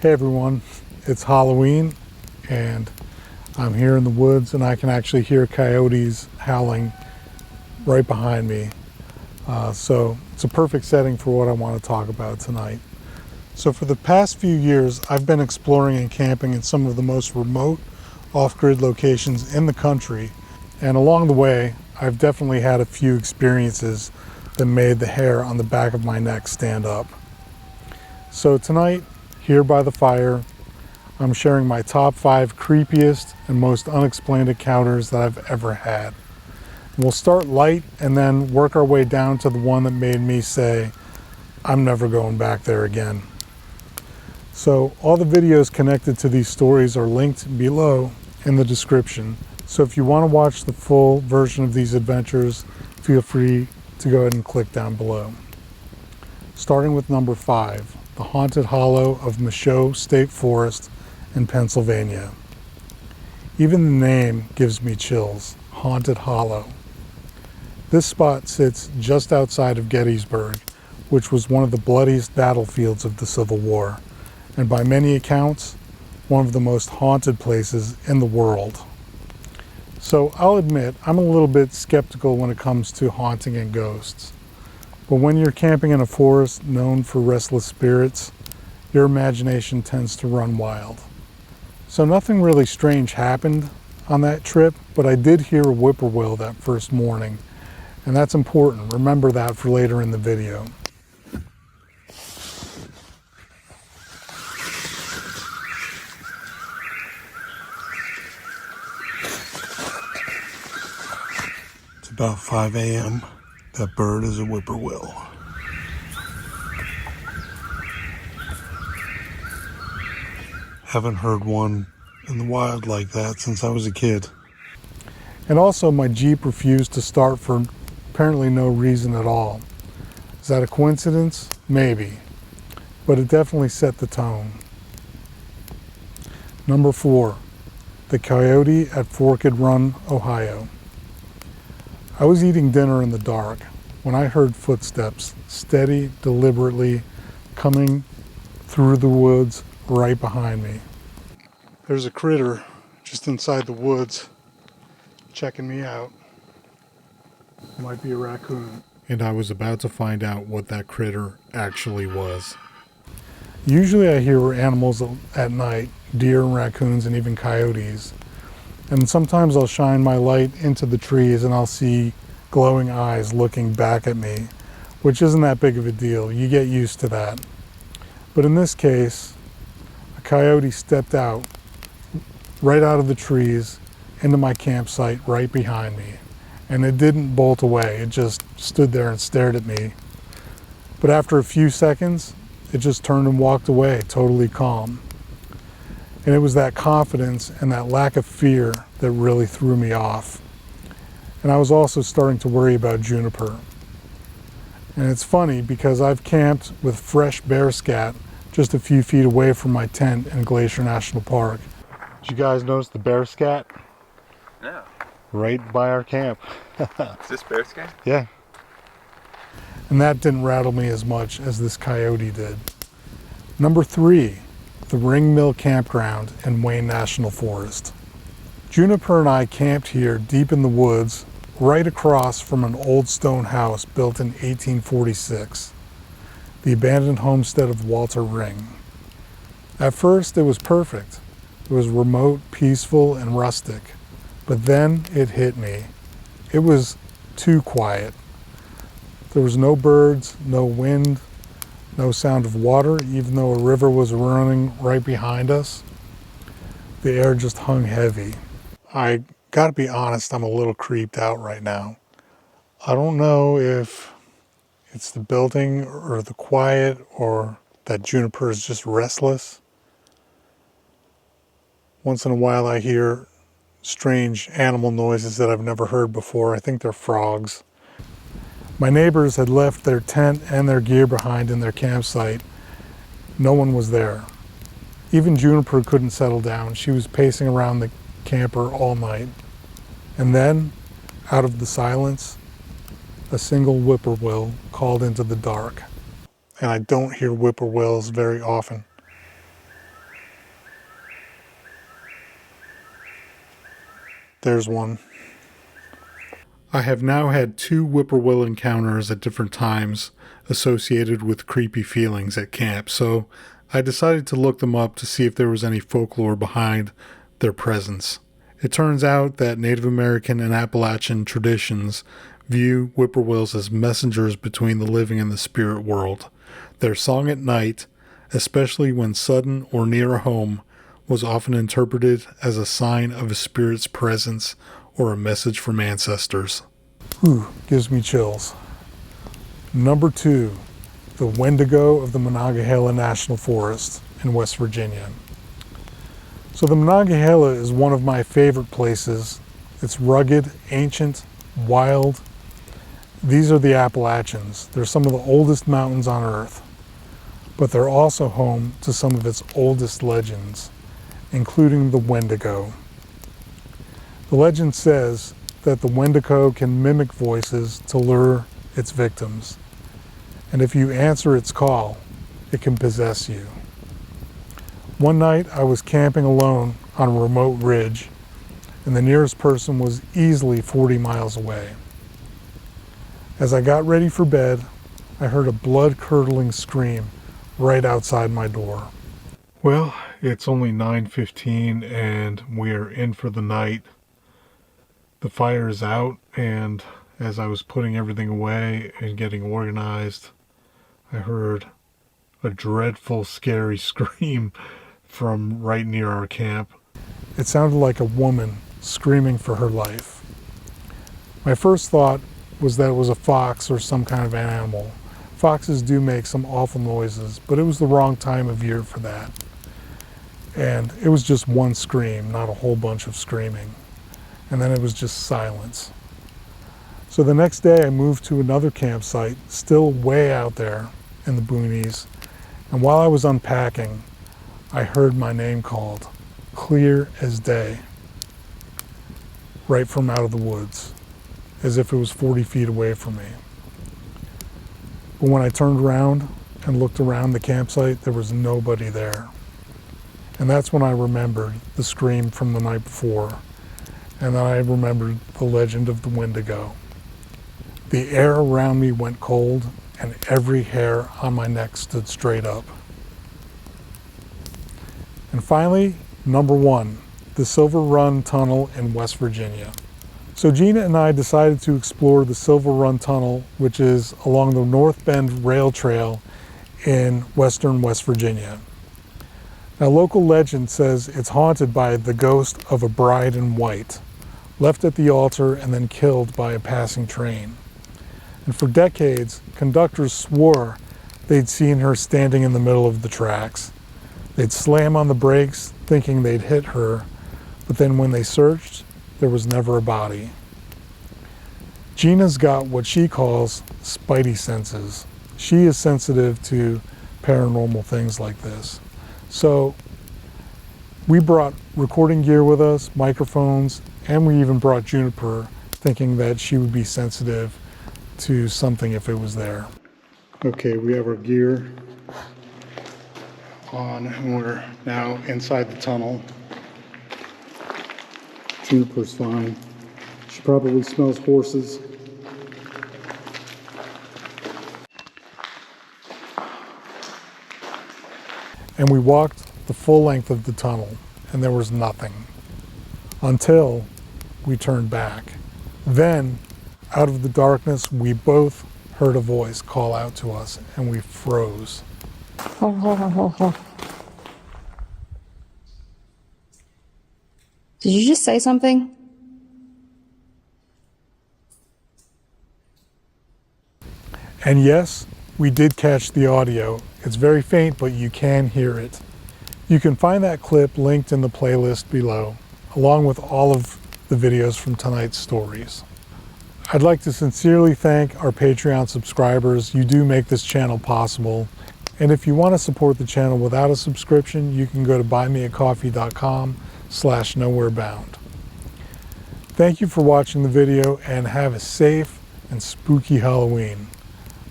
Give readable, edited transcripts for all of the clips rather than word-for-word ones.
Hey everyone, it's Halloween and I'm here in the woods and I can actually hear coyotes howling right behind me. So it's a perfect setting for what I want to talk about tonight. So for the past few years, I've been exploring and camping in some of the most remote off-grid locations in the country. And along the way, I've definitely had a few experiences that made the hair on the back of my neck stand up. So tonight, here by the fire, I'm sharing my top 5 creepiest and most unexplained encounters that I've ever had. We'll start light and then work our way down to the one that made me say, I'm never going back there again. So all the videos connected to these stories are linked below in the description. So if you want to watch the full version of these adventures, feel free to go ahead and click down below. Starting with number 5. The Haunted Hollow of Michaux State Forest in Pennsylvania. Even the name gives me chills, Haunted Hollow. This spot sits just outside of Gettysburg, which was one of the bloodiest battlefields of the Civil War, and by many accounts, one of the most haunted places in the world. So I'll admit, I'm a little bit skeptical when it comes to haunting and ghosts. But when you're camping in a forest known for restless spirits, your imagination tends to run wild. So nothing really strange happened on that trip, but I did hear a whippoorwill that first morning, and that's important. Remember that for later in the video. It's about 5 a.m. That bird is a whippoorwill. Haven't heard one in the wild like that since I was a kid. And also my Jeep refused to start for apparently no reason at all. Is that a coincidence? Maybe. But it definitely set the tone. Number 4. The Coyote at Forked Run, Ohio. I was eating dinner in the dark when I heard footsteps, steady, deliberately, coming through the woods right behind me. There's a critter just inside the woods checking me out. Might be a raccoon. And I was about to find out what that critter actually was. Usually I hear animals at night, deer and raccoons and even coyotes. And sometimes I'll shine my light into the trees and I'll see glowing eyes looking back at me, which isn't that big of a deal. You get used to that. But in this case, a coyote stepped out right out of the trees into my campsite right behind me. And it didn't bolt away. It just stood there and stared at me. But after a few seconds, it just turned and walked away, totally calm. And it was that confidence and that lack of fear that really threw me off. And I was also starting to worry about juniper. And it's funny because I've camped with fresh bear scat just a few feet away from my tent in Glacier National Park. Did you guys notice the bear scat? No. Right by our camp. Is this bear scat? Yeah. And that didn't rattle me as much as this coyote did. Number 3. The Ring Mill Campground in Wayne National Forest. Juniper and I camped here deep in the woods, right across from an old stone house built in 1846, the abandoned homestead of Walter Ring. At first, it was perfect. It was remote, peaceful, and rustic. But then it hit me. It was too quiet. There was no birds, no wind, no sound of water, even though a river was running right behind us. The air just hung heavy. I gotta be honest, I'm a little creeped out right now. I don't know if it's the building or the quiet or that Juniper is just restless. Once in a while I hear strange animal noises that I've never heard before. I think they're frogs. My neighbors had left their tent and their gear behind in their campsite. No one was there. Even Juniper couldn't settle down. She was pacing around the camper all night. And then, out of the silence, a single whippoorwill called into the dark. And I don't hear whippoorwills very often. there's one. I have now had 2 whippoorwill encounters at different times associated with creepy feelings at camp, so I decided to look them up to see if there was any folklore behind their presence. It turns out that Native American and Appalachian traditions view whippoorwills as messengers between the living and the spirit world. Their song at night, especially when sudden or near a home, was often interpreted as a sign of a spirit's presence or a message from ancestors. Whew, gives me chills. Number 2, the Wendigo of the Monongahela National Forest in West Virginia. So the Monongahela is one of my favorite places. It's rugged, ancient, wild. These are the Appalachians. They're some of the oldest mountains on Earth, but they're also home to some of its oldest legends, including the Wendigo. The legend says that the Wendigo can mimic voices to lure its victims, and if you answer its call, it can possess you. One night I was camping alone on a remote ridge, and the nearest person was easily 40 miles away. As I got ready for bed, I heard a blood-curdling scream right outside my door. Well, it's only 9:15 and we're in for the night. The fire is out, and as I was putting everything away and getting organized, I heard a dreadful, scary scream from right near our camp. It sounded like a woman screaming for her life. My first thought was that it was a fox or some kind of animal. Foxes do make some awful noises, but it was the wrong time of year for that. And it was just one scream, not a whole bunch of screaming. And then it was just silence. So the next day I moved to another campsite, still way out there in the boonies. And while I was unpacking, I heard my name called, clear as day, right from out of the woods, as if it was 40 feet away from me. But when I turned around and looked around the campsite, there was nobody there. And that's when I remembered the scream from the night before, and then I remembered the legend of the Wendigo. The air around me went cold, and every hair on my neck stood straight up. And finally, number 1, the Silver Run Tunnel in West Virginia. So Gina and I decided to explore the Silver Run Tunnel, which is along the North Bend Rail Trail in western West Virginia. Now, local legend says it's haunted by the ghost of a bride in white, left at the altar and then killed by a passing train. And for decades, conductors swore they'd seen her standing in the middle of the tracks. They'd slam on the brakes, thinking they'd hit her, but then when they searched, there was never a body. Gina's got what she calls spidey senses. She is sensitive to paranormal things like this. So we brought recording gear with us, microphones, and we even brought Juniper, thinking that she would be sensitive to something if it was there. Okay, we have our gear on and we're now inside the tunnel. Juniper's fine. She probably smells horses. And we walked the full length of the tunnel, and there was nothing until we turned back. Then, out of the darkness, we both heard a voice call out to us, and we froze. Did you just say something? And yes, we did catch the audio. It's very faint, but you can hear it. You can find that clip linked in the playlist below, along with all of the videos from tonight's stories. I'd like to sincerely thank our Patreon subscribers. You do make this channel possible. And if you want to support the channel without a subscription, you can go to buymeacoffee.com/nowherebound. Thank you for watching the video, and have a safe and spooky Halloween.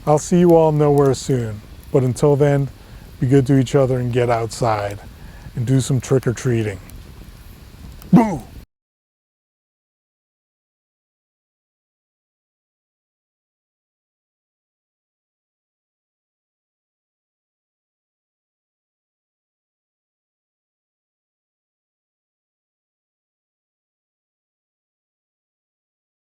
I'll see you all nowhere soon, but until then, be good to each other and get outside and do some trick-or-treating. Boo!